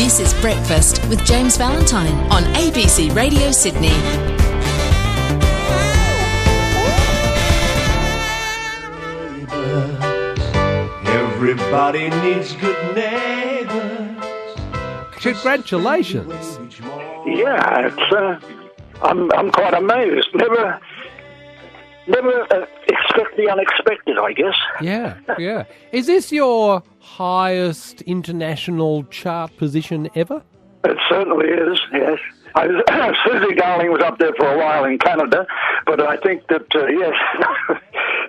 This is Breakfast with James Valentine on ABC Radio Sydney. Everybody needs good neighbours. Congratulations. Yeah, it's I'm quite amazed. Never expect the unexpected, I guess. Yeah. Is this your highest international chart position ever? It certainly is, yes. Susie Darling was up there for a while in Canada, but I think that, yes,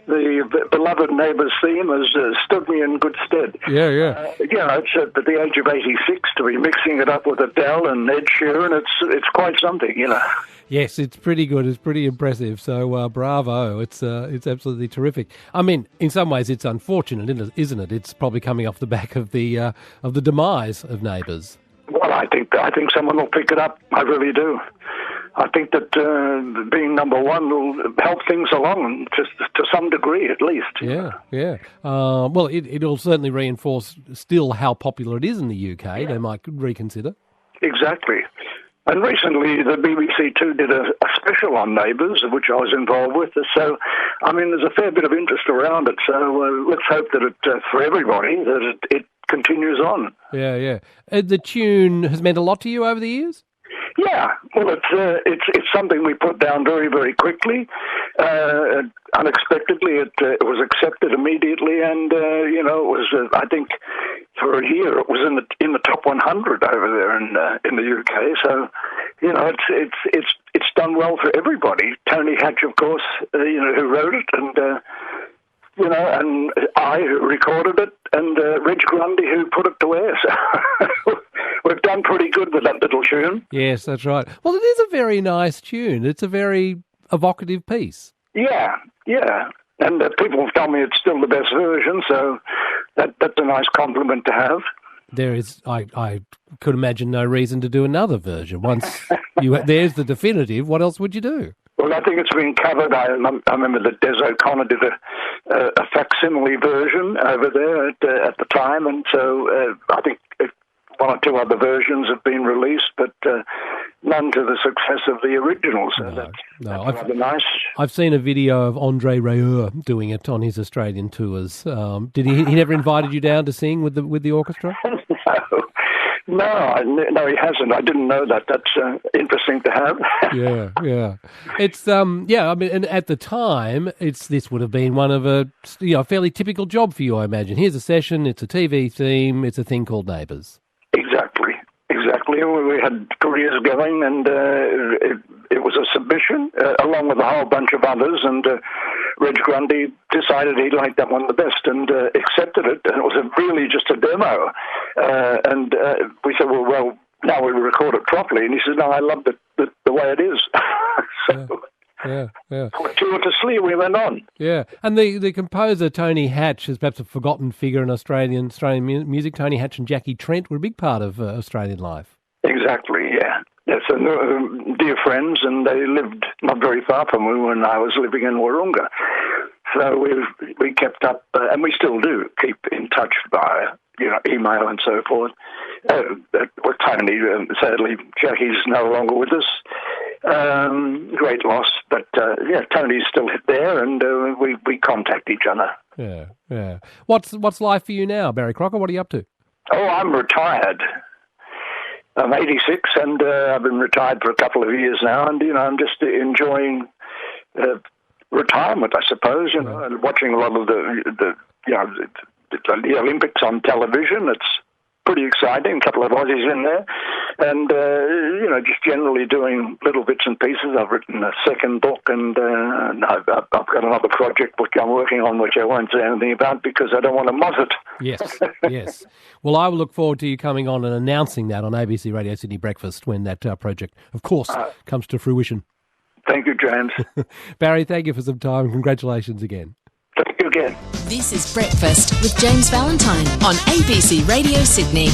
the beloved Neighbours theme has stood me in good stead. Yeah. It's at the age of 86 to be mixing it up with Adele and Ed Sheeran. It's quite something, you know. Yes, it's pretty good. It's pretty impressive. So bravo. It's absolutely terrific. I mean, in some ways, it's unfortunate, isn't it? It's probably coming off the back of the demise of Neighbours. Well, I think someone will pick it up. I really do. I think that being number one will help things along, just to some degree at least. Yeah. Well, it'll certainly reinforce still how popular it is in the UK. Yeah. They might reconsider. Exactly. And recently the BBC too did a special on Neighbours, which I was involved with. So, I mean, there's a fair bit of interest around it. So let's hope that it, for everybody, that it continues on. Yeah. The tune has meant a lot to you over the years? Yeah, well, it's something we put down very, very quickly. Unexpectedly, it was accepted immediately, and it was. I think for a year it was in the top 100 over there in the UK. So, it's done well for everybody. Tony Hatch, of course, who wrote it, and and I who recorded it, and Reg Grundy who put it to air. So we've done pretty good with that little tune. Yes, that's right. Well, it is a very nice tune. It's a very evocative piece. Yeah. And people have told me it's still the best version, so that's a nice compliment to have. There is, I could imagine no reason to do another version. Once there's the definitive, what else would you do? Well, I think it's been covered. I remember that Des O'Connor did a facsimile version over there at the time, and so I think one or two other versions have been released, but none to the success of the original. So that's rather nice. I've seen a video of Andre Rieu doing it on his Australian tours. Did he never invited you down to sing with the orchestra? No, he hasn't. I didn't know that. That's interesting to have. Yeah. It's I mean, and at the time, this would have been one of a fairly typical job for you, I imagine. Here's a session. It's a TV theme. It's a thing called Neighbours. Exactly. We had careers going, and it was a submission along with a whole bunch of others, and Reg Grundy decided he liked that one the best and accepted it, and it was really just a demo. And we said, well, now we record it properly, and he said, no, I love the way it is. Yeah. Fortuitously, we went on. Yeah, and the composer Tony Hatch is perhaps a forgotten figure in Australian music. Tony Hatch and Jackie Trent were a big part of Australian life. Exactly, yeah. Yes, dear friends, and they lived not very far from me when I was living in Wahroonga. So we kept up, and we still do keep in touch by email and so forth. With Tony, sadly, Jackie's no longer with us. Great loss, but Tony's still there, and we contact each other. Yeah. What's life for you now, Barry Crocker? What are you up to? Oh, I'm retired. I'm 86, and I've been retired for a couple of years now, and I'm just enjoying retirement, I suppose. And watching a lot of the Olympics on television. It's pretty exciting. A couple of Aussies in there, and just generally doing little bits and pieces. I've written a second book, and I've got another project which I'm working on, which I won't say anything about because I don't want to muzz it. Yes. Well, I will look forward to you coming on and announcing that on ABC Radio Sydney Breakfast when that project, of course, comes to fruition. Thank you, James. Barry, thank you for some time, and congratulations again. Thank you again. This is Breakfast with James Valentine on ABC Radio Sydney.